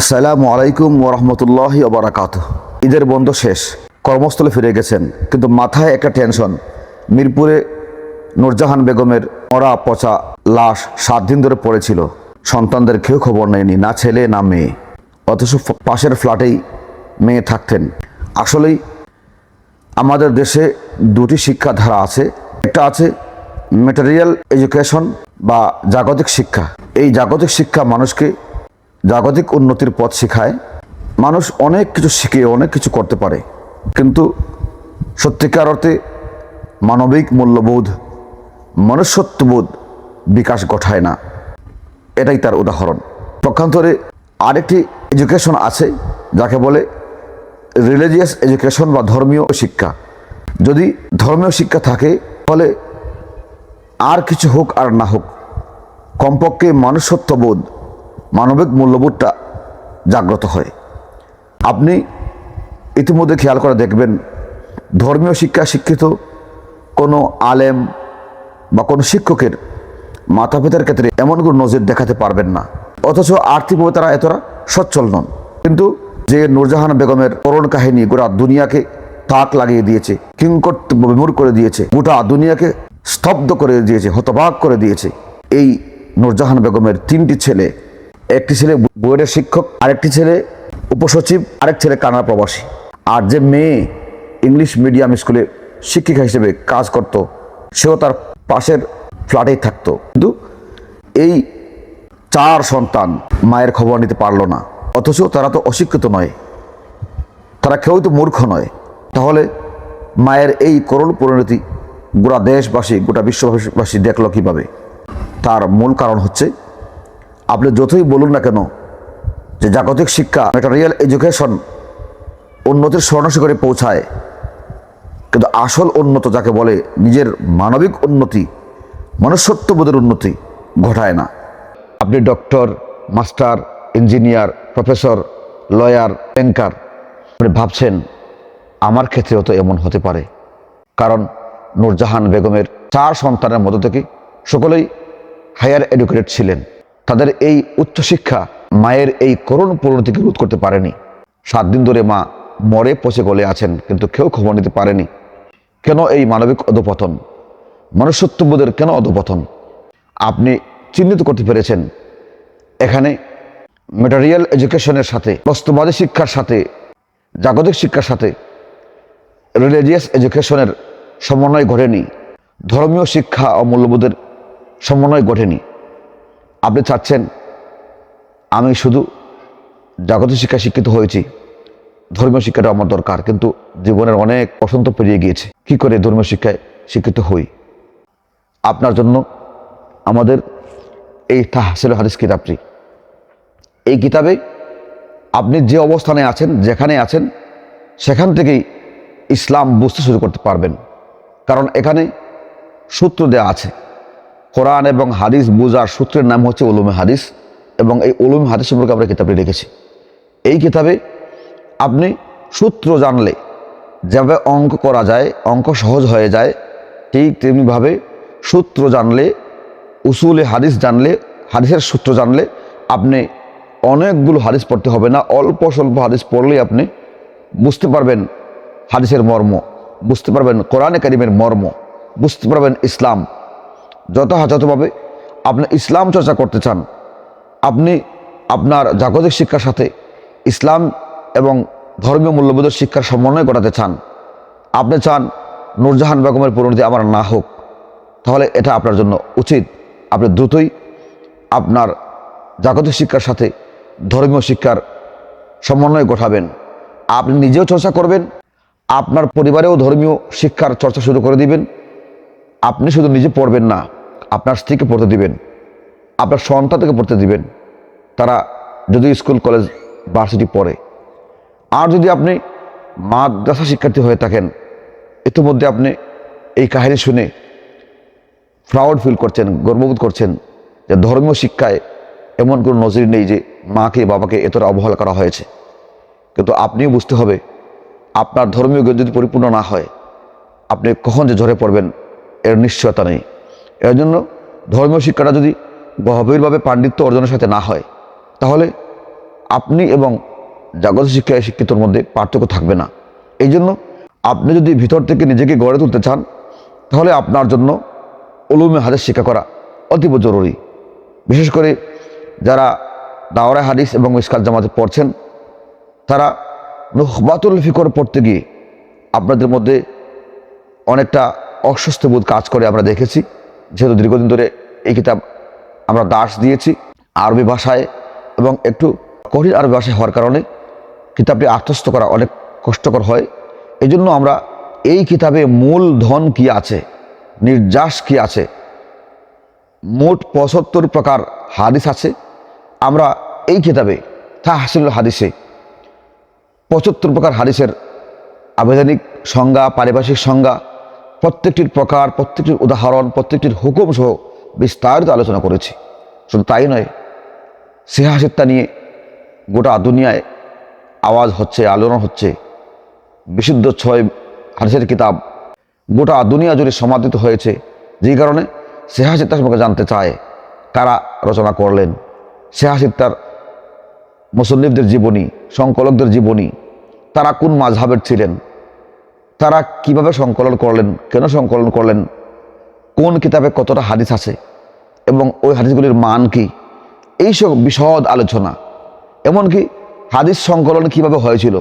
আসসালামু আলাইকুম ওরহমতুল্লাহি ওবারাকাতুহ। ঈদের বন্ধ শেষ, কর্মস্থলে ফিরে গেছেন, কিন্তু মাথায় একটা টেনশন। মিরপুরে নূরজাহান বেগমের মরা পচা লাশ 7 দিন ধরে পড়েছিল। সন্তানদের কেউ খবর নেয়নি, না ছেলে না মেয়ে, অথচ পাশের ফ্ল্যাটেই মেয়ে থাকতেন। আসলেই আমাদের দেশে দুটি শিক্ষাধারা আছে। একটা আছে ম্যাটেরিয়াল এডুকেশন বা জাগতিক শিক্ষা। এই জাগতিক শিক্ষা মানুষকে জাগতিক উন্নতির পথ শেখায়। মানুষ অনেক কিছু শিখে অনেক কিছু করতে পারে, কিন্তু সত্যিকার অর্থে মানবিক মূল্যবোধ, মনুষ্যত্ববোধ বিকাশ ঘটায় না। এটাই তার উদাহরণ। পক্ষান্তরে আরেকটি এডুকেশন আছে যাকে বলে রিলিজিয়াস এডুকেশন বা ধর্মীয় শিক্ষা। যদি ধর্মীয় শিক্ষা থাকে তাহলে আর কিছু হোক আর না হোক, কমপক্ষে মনুষ্যত্ববোধ, মানবিক মূল্যবোধটা জাগ্রত হয়। আপনি ইতিমধ্যে খেয়াল করে দেখবেন, ধর্মীয় শিক্ষা শিক্ষিত কোনো আলেম বা কোনো শিক্ষকের মাতা পিতার ক্ষেত্রে এমন কোনো নজির দেখাতে পারবেন না, অথচ আর্থিকভাবে তারা এতটা সচ্ছল নন। কিন্তু যে নূরজাহান বেগমের করুণ কাহিনী গোটা দুনিয়াকে তাক লাগিয়ে দিয়েছে, কিংকর্তব্য বিমূঢ় করে দিয়েছে, গোটা দুনিয়াকে স্তব্ধ করে দিয়েছে, হতবাক করে দিয়েছে। এই নূরজাহান বেগমের 3টি ছেলে, একটি ছেলে বুয়েটের শিক্ষক, আরেকটি ছেলে উপসচিব, আরেক ছেলে কানাডা প্রবাসী, আর যে মেয়ে ইংলিশ মিডিয়াম স্কুলে শিক্ষিকা হিসেবে কাজ করত, সেও তার পাশের ফ্ল্যাটেই থাকতো। কিন্তু এই 4 সন্তান মায়ের খবর নিতে পারল না, অথচ তারা তো অশিক্ষিত নয়, তারা কেউ তো মূর্খ নয়। তাহলে মায়ের এই করুণ পরিণতি গোটা দেশবাসী, গোটা বিশ্ববাসী দেখলো কিভাবে? তার মূল কারণ হচ্ছে, আপনি যতই বলুন না কেন যে জাগতিক শিক্ষা, ম্যাটেরিয়াল এডুকেশন উন্নতির স্বর্ণশিখরে পৌঁছায়, কিন্তু আসল উন্নত যাকে বলে নিজের মানবিক উন্নতি, মনুষ্যত্ববোধের উন্নতি ঘটায় না। আপনি doctor, master, engineer, professor, lawyer, banker, আপনি ভাবছেন আমার ক্ষেত্রেও তো এমন হতে পারে। কারণ নূরজাহান বেগমের 4 সন্তানের মধ্য থেকে সকলেই হায়ার এডুকেটেড ছিলেন। তাদের এই উচ্চশিক্ষা মায়ের এই করুণ পরিণতিকে রোধ করতে পারেনি। 7 দিন ধরে মা মরে পচে গলে আছেন, কিন্তু কেউ খবর নিতে পারেনি। কেন এই মানবিক অধঃপতন, মনুষ্যত্ববোধের কেন অধঃপতন? আপনি চিহ্নিত করতে পেরেছেন। এখানে ম্যাটেরিয়াল এডুকেশনের সাথে, বস্তুবাদী শিক্ষার সাথে, জাগতিক শিক্ষার সাথে রিলিজিয়াস এডুকেশনের সমন্বয় ঘটেনি, ধর্মীয় শিক্ষা ও মূল্যবোধের সমন্বয় ঘটেনি। আপনি চাচ্ছেন আমি শুধু জাগতিক শিক্ষায় শিক্ষিত হয়েছি, ধর্মীয় শিক্ষাটা আমার দরকার, কিন্তু জীবনের অনেক বসন্ত পেরিয়ে গিয়েছে, কি করে ধর্মীয় শিক্ষায় শিক্ষিত হই? আপনার জন্য আমাদের এই তাহসিল হাদিস কিতাবটি, এই কিতাবে আপনি যে অবস্থানে আছেন, যেখানে আছেন, সেখান থেকেই ইসলাম বুঝতে শুরু করতে পারবেন। কারণ এখানে সূত্র দেওয়া আছে। কোরআন এবং হাদিস বোঝার সূত্রের নাম হচ্ছে উলুমে হাদিস, এবং এই উলুমে হাদিস সম্পর্কে আমরা কিতাবটি লিখেছি। এই কিতাবে আপনি সূত্র জানলে যেভাবে অঙ্ক করা যায়, অঙ্ক সহজ হয়ে যায়, ঠিক তেমনিভাবে সূত্র জানলে, উসুলে হাদিস জানলে, হাদিসের সূত্র জানলে আপনি অনেকগুলো হাদিস পড়তে হবে না, অল্প স্বল্প হাদিস পড়লেই আপনি বুঝতে পারবেন হাদিসের মর্ম, বুঝতে পারবেন কোরআনে কারিমের মর্ম, বুঝতে পারবেন ইসলাম। যথাযথভাবে আপনি ইসলাম চর্চা করতে চান, আপনি আপনার জাগতিক শিক্ষার সাথে ইসলাম এবং ধর্মীয় মূল্যবোধের শিক্ষার সমন্বয় ঘটাতে চান, আপনি চান নূরজাহান বেগমের পরিণতি আমার না হোক, তাহলে এটা আপনার জন্য উচিত। আপনি দ্রুতই আপনার জাগতিক শিক্ষার সাথে ধর্মীয় শিক্ষার সমন্বয় ঘটাবেন। আপনি নিজেও চর্চা করবেন, আপনার পরিবারেও ধর্মীয় শিক্ষার চর্চা শুরু করে দিবেন। আপনি শুধু নিজে পড়বেন না, আপনার স্ত্রীকে পড়তে দিবেন, আপনার সন্তানকে পড়তে দিবেন, তারা যদি স্কুল, কলেজ, ভার্সিটি পড়ে। আর যদি আপনি মাদ্রাসা শিক্ষার্থী হয়ে থাকেন, ইতিমধ্যে আপনি এই কাহিনী শুনে প্রাউড ফিল করছেন, গর্ববোধ করছেন যে ধর্মীয় শিক্ষায় এমন কোনো নজির নেই যে মাকে বাবাকে এতটা অবহেলা করা হয়েছে। কিন্তু আপনিও বুঝতে হবে, আপনার ধর্মীয় জ্ঞান যদি পরিপূর্ণ না হয়, আপনি কখন যে ঝরে পড়বেন এর নিশ্চয়তা নেই। এর জন্য ধর্মীয় শিক্ষাটা যদি গভীরভাবে পাণ্ডিত্য অর্জনের সাথে না হয়, তাহলে আপনি এবং জাগত শিক্ষায় শিক্ষিতর মধ্যে পার্থক্য থাকবে না। এই জন্য আপনি যদি ভিতর থেকে নিজেকে গড়ে তুলতে চান, তাহলে আপনার জন্য উলুমে হাদিস শিক্ষা করা অতীব জরুরি। বিশেষ করে যারা দাওরায়ে হাদিস এবং মিশকাত জামাতে পড়ছেন, তারা নুখবাতুল ফিকর পড়তে গিয়ে আপনাদের মধ্যে অনেকটা অস্বস্তি বোধ কাজ করে আমরা দেখেছি। যেহেতু দীর্ঘদিন ধরে এই কিতাব আমরা দাস দিয়েছি আরবি ভাষায়, এবং একটু কঠিন আরবি ভাষায় হওয়ার কারণে কিতাবটি আত্মস্থ করা অনেক কষ্টকর হয়। এই জন্য আমরা এই কিতাবে মূল ধন কি আছে, নির্যাস কি আছে, মোট ৭৫ প্রকার হাদিস আছে। আমরা এই কিতাবে তাহসিলুল হাদিসে ৭৫ প্রকার হাদিসের আবেদনিক সংজ্ঞা, পারিভাষিক সংজ্ঞা, প্রত্যেকটির প্রকার, প্রত্যেকটির উদাহরণ, প্রত্যেকটির হুকুম সহ বিস্তারিত আলোচনা করেছি। শুধু তাই নয়, সিহাসিত্তা নিয়ে গোটা দুনিয়ায় আওয়াজ হচ্ছে, আলোড়ন হচ্ছে। বিশুদ্ধ ৬ হাদিসের কিতাব গোটা দুনিয়া জুড়ে সমাদৃত হয়েছে, যেই কারণে সিহাসিত্তা সম্পর্কে জানতে চায় কারা রচনা করলেন, সিহাসিত্তার মুসন্নিফদের জীবনী, সংকলকদের জীবনী, তারা কোন মাযহাবের ছিলেন, তারা কিভাবে সংকলন করলেন, কেন সংকলন করলেন, কোন কিতাবে কতটা হাদিস আছে এবং ওই হাদিসগুলির মান কি, এইসব বিশদ আলোচনা। এমনকি হাদিস সংকলন কিভাবে হয়েছিল,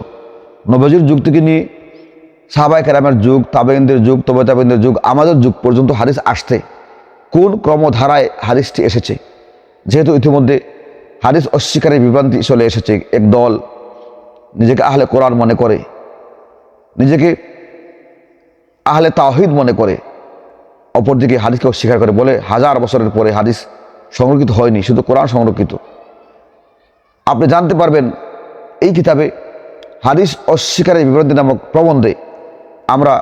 নবীজির যুগ থেকে নিয়ে সাহাবায়ে কেরামের যুগ, তাবেঈনদের যুগ, তবে তাবেঈনদের যুগ, আমাদের যুগ পর্যন্ত হাদিস আসতে কোন ক্রমধারায় হাদিসটি এসেছে। যেহেতু ইতিমধ্যে হাদিস অস্বীকারের বিভ্রান্তি চলে এসেছে, এক দল নিজেকে আহলে কোরআন মনে করে, নিজেকে আহলে তাওহীদ মনে করে, অপরদিকে হাদিসকে অস্বীকার করে, বলে 1000 বছরের পরে হাদিস সংরক্ষিত হয়নি, শুধু কোরআন সংরক্ষিত। আপনি জানতে পারবেন এই কিতাবে হাদিস অস্বীকারের বিভ্রান্তি নামক প্রবন্ধে আমরা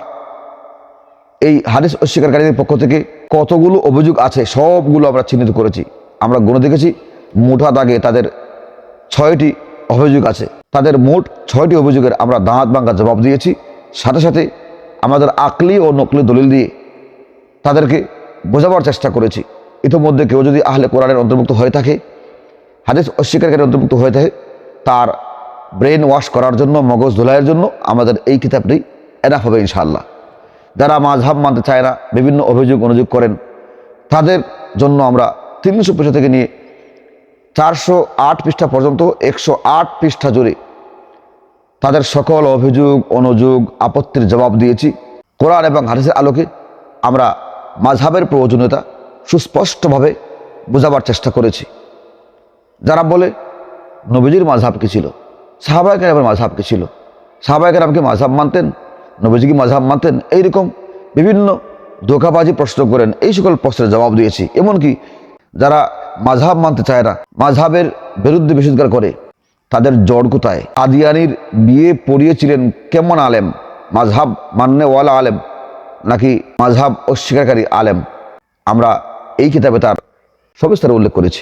এই হাদিস অস্বীকারীদের পক্ষ থেকে কতগুলো অভিযোগ আছে সবগুলো আমরা চিহ্নিত করেছি। আমরা গুনে দেখেছি, মুঠা দাগে তাদের 6টি অভিযোগ আছে। তাদের মোট 6টি অভিযোগের আমরা দাঁত ভাঙা জবাব দিয়েছি, সাথে সাথে আমাদের আকলি ও নকলি দলিল দিয়ে তাদেরকে বোঝাবার চেষ্টা করেছি। ইতিমধ্যে কেউ যদি আহলে কোরআনের অন্তর্ভুক্ত হয়ে থাকে, হাদিস অস্বীকারীদের অন্তর্ভুক্ত হয়ে থাকে, তার ব্রেন ওয়াশ করার জন্য, মগজ ধোলাইয়ের জন্য আমাদের এই কিতাবটি এনাফ হবে ইনশাআল্লাহ। যারা মাযহাব মানতে চায় না, বিভিন্ন অভিযোগ অনুযোগ করেন, তাদের জন্য আমরা 300 পৃষ্ঠা থেকে নিয়ে 408 পৃষ্ঠা পর্যন্ত 108 পৃষ্ঠা জুড়ে তাদের সকল অভিযোগ, অনুযোগ, আপত্তির জবাব দিয়েছি। কোরআন এবং হাদিসের আলোকে আমরা মাযহাবের প্রয়োজনীয়তা সুস্পষ্টভাবে বোঝাবার চেষ্টা করেছি। যারা বলে নবীজির মাযহাব কি ছিল, সাহাবায়ে কেরামের মাযহাব কি ছিল, সাহাবায়ে কেরাম কি মাযহাব মানতেন, নবীজি কি মাযহাব মানতেন, এইরকম বিভিন্ন ধোঁকাবাজি প্রশ্ন করেন, এই সকল প্রশ্নের জবাব দিয়েছি। এমনকি যারা মাযহাব মানতে চায় না, মাযহাবের বিরুদ্ধে বিশুদ্ধার করে, তাদের জড় কোথায়, কাদিয়ানির বিয়ে পড়িয়েছিলেন কেমন আলেম, মাযহাব মান্যওয়ালা আলেম নাকি মাযহাব অস্বীকারী আলেম, আমরা এই কিতাবে তার সবিস্তারে উল্লেখ করেছি।